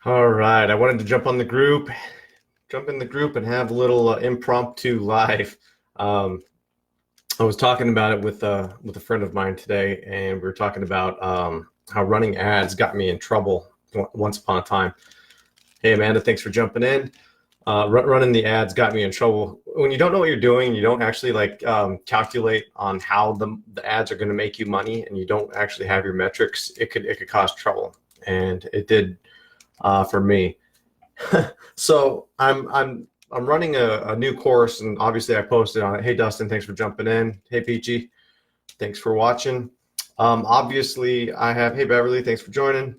All right, I wanted to jump in the group and have a little impromptu live. Um, I was talking about it with a friend of mine today, and we were talking about how running ads got me in trouble once upon a time. Hey, Amanda, thanks for jumping in. Running the ads got me in trouble. When you don't know what you're doing, you don't actually calculate on how the ads are going to make you money, and you don't actually have your metrics. It could cause trouble, and it did for me. So I'm running a new course, and obviously I posted on it. Hey Dustin, thanks for jumping in. Hey Peachy, thanks for watching. Obviously I have. Hey Beverly, thanks for joining.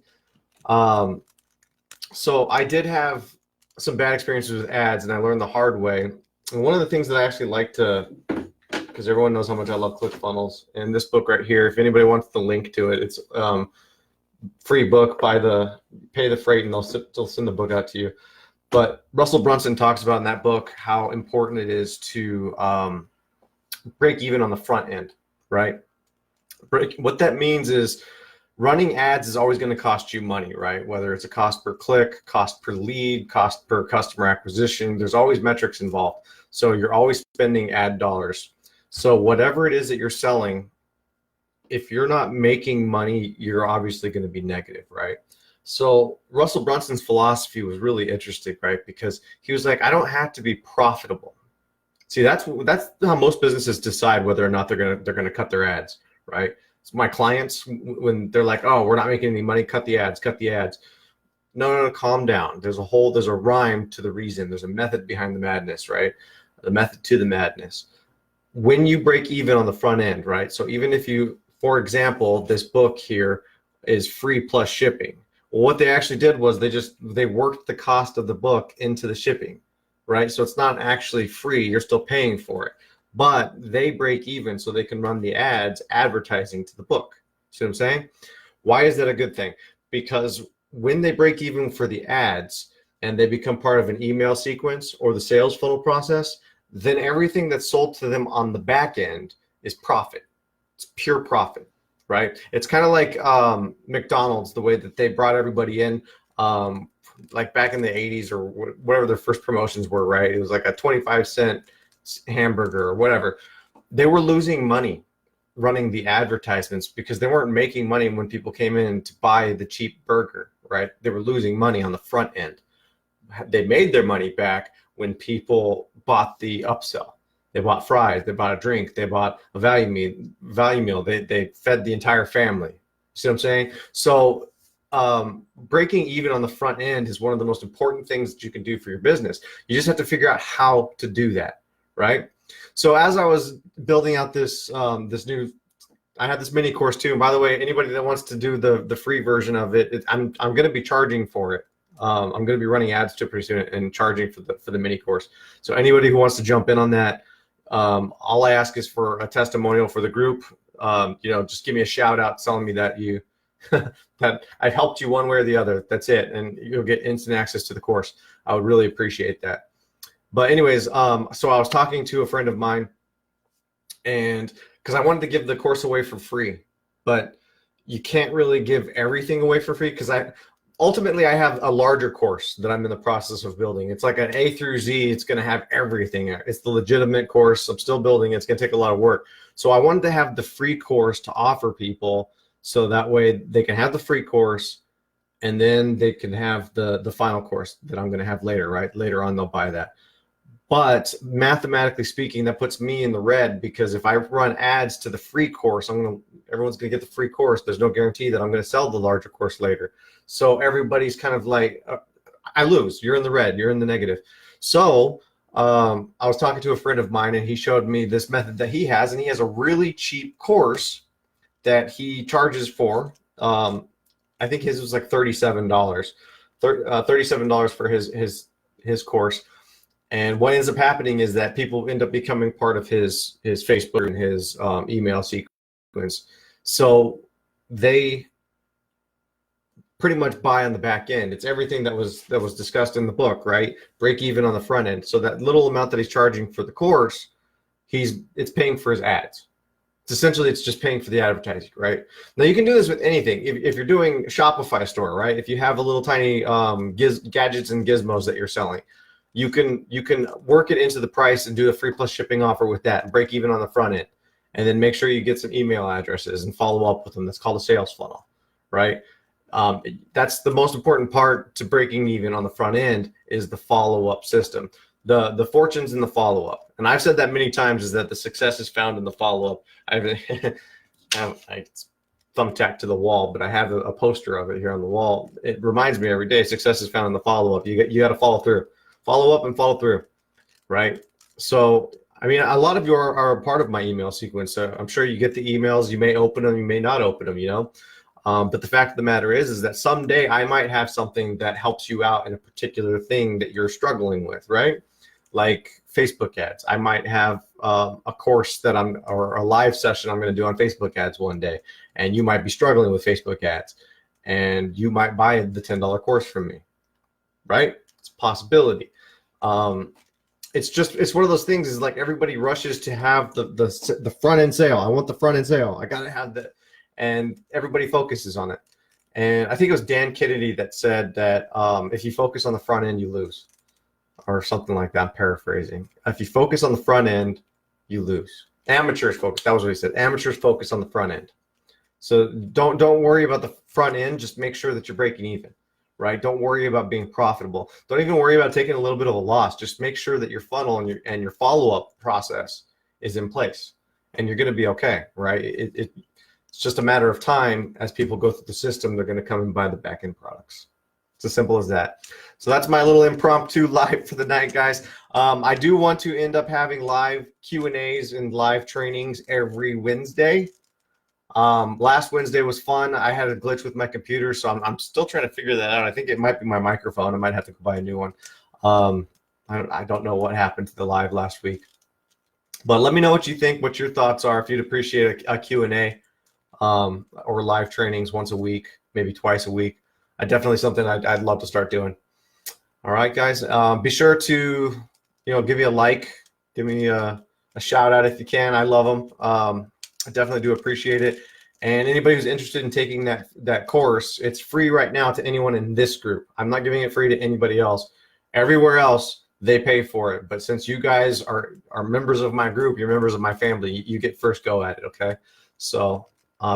So I did have some bad experiences with ads, and I learned the hard way. And one of the things that I actually like to, because everyone knows how much I love ClickFunnels, and this book right here, if anybody wants the link to it, it's free book. Pay the freight, and they'll send the book out to you. But Russell Brunson talks about in that book how important it is to break even on the front end, right? What that means is running ads is always going to cost you money, right? Whether it's a cost per click, cost per lead, cost per customer acquisition, there's always metrics involved. So you're always spending ad dollars. So whatever it is that you're selling, if you're not making money, you're obviously going to be negative, right? So Russell Brunson's philosophy was really interesting, right? Because he was like, I don't have to be profitable. See, that's how most businesses decide whether or not they're gonna cut their ads, right? So my clients, when they're like, oh, we're not making any money, cut the ads, cut the ads. No, calm down. There's a rhyme to the reason. There's a method behind the madness, right? The method to the madness. When you break even on the front end, right? So even if you, for example, this book here is free plus shipping. Well, what they actually did was they worked the cost of the book into the shipping, right? So it's not actually free. You're still paying for it, but they break even so they can run the ads advertising to the book. See what I'm saying? Why is that a good thing? Because when they break even for the ads and they become part of an email sequence or the sales funnel process, then everything that's sold to them on the back end is profit. It's pure profit. Right? It's kind of like McDonald's, the way that they brought everybody in, like back in the 80s or whatever their first promotions were, right? It was like a 25-cent hamburger or whatever. They were losing money running the advertisements because they weren't making money when people came in to buy the cheap burger, right? They were losing money on the front end. They made their money back when people bought the upsell. They bought fries, they bought a drink, they bought a value meal. They fed the entire family. See what I'm saying? So breaking even on the front end is one of the most important things that you can do for your business. You just have to figure out how to do that, right? So as I was building out this I had this mini course too. And by the way, anybody that wants to do the free version of it, I'm going to be charging for it. I'm going to be running ads to it pretty soon and charging for the mini course. So anybody who wants to jump in on that, all I ask is for a testimonial for the group. Just give me a shout out telling me that you that I helped you one way or the other. That's it, and you'll get instant access to the course. I would really appreciate that. But anyways, so I was talking to a friend of mine, and because I wanted to give the course away for free, but you can't really give everything away for free because ultimately I have a larger course that I'm in the process of building. It's like an A through Z. It's going to have everything. It's the legitimate course. I'm still building. It's going to take a lot of work. So I wanted to have the free course to offer people so that way they can have the free course and then they can have the final course that I'm going to have later, right? Later on, they'll buy that. But mathematically speaking, that puts me in the red because if I run ads to the free course, everyone's going to get the free course. There's no guarantee that I'm going to sell the larger course later. So everybody's kind of like, I lose. You're in the red. You're in the negative. So I was talking to a friend of mine, and he showed me this method that he has, and he has a really cheap course that he charges for. I think his was like $37, $37 for his course. And what ends up happening is that people end up becoming part of his Facebook and his email sequence. So they pretty much buy on the back end. It's everything that was discussed in the book, right? Break even on the front end. So that little amount that he's charging for the course, it's paying for his ads. essentially, it's just paying for the advertising, right? Now you can do this with anything. If you're doing a Shopify store, right? If you have a little tiny gadgets and gizmos that you're selling, you can work it into the price and do a free plus shipping offer with that, and break even on the front end, and then make sure you get some email addresses and follow up with them. That's called a sales funnel, right? That's the most important part to breaking even on the front end is the follow-up system. The fortune's in the follow-up. And I've said that many times, is that the success is found in the follow-up. I thumbtacked to the wall, but I have a poster of it here on the wall. It reminds me every day, success is found in the follow-up. You got to follow through. Follow up and follow through, right? So, I mean, a lot of you are a part of my email sequence. So I'm sure you get the emails. You may open them, you may not open them, you know. But the fact of the matter is that someday I might have something that helps you out in a particular thing that you're struggling with, right? Like Facebook ads. I might have a course or a live session I'm going to do on Facebook ads one day, and you might be struggling with Facebook ads, and you might buy the $10 course from me, right? It's a possibility. It's one of those things, is like everybody rushes to have the front end sale. I want the front end sale. I got to have that. And everybody focuses on it. And I think it was Dan Kennedy that said that if you focus on the front end, you lose, or something like that. I'm paraphrasing. If you focus on the front end, you lose. Amateurs focus. That was what he said. Amateurs focus on the front end. So don't worry about the front end. Just make sure that you're breaking even, right? Don't worry about being profitable. Don't even worry about taking a little bit of a loss. Just make sure that your funnel and your follow-up process is in place, and you're going to be okay, right? It's just a matter of time. As people go through the system, they're going to come and buy the back-end products. It's as simple as that. So that's my little impromptu live for the night, guys. I do want to end up having live Q&As and live trainings every Wednesday. Last Wednesday was fun. I had a glitch with my computer, so I'm still trying to figure that out. I think it might be my microphone. I might have to go buy a new one. I don't know what happened to the live last week. But let me know what you think, what your thoughts are. If you'd appreciate a Q&A. Or live trainings once a week, maybe twice a week. Definitely something I'd love to start doing. All right, guys. Be sure to, give me a like, give me a shout out if you can. I love them. I definitely do appreciate it. And anybody who's interested in taking that course, it's free right now to anyone in this group. I'm not giving it free to anybody else. Everywhere else, they pay for it. But since you guys are members of my group, you're members of my family, you get first go at it, okay? So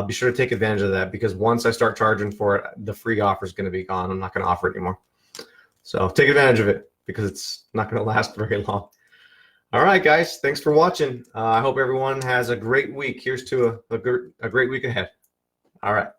be sure to take advantage of that, because once I start charging for it, the free offer is going to be gone. I'm not going to offer it anymore. So take advantage of it, because it's not going to last very long. All right, guys. Thanks for watching. I hope everyone has a great week. Here's to a great week ahead. All right.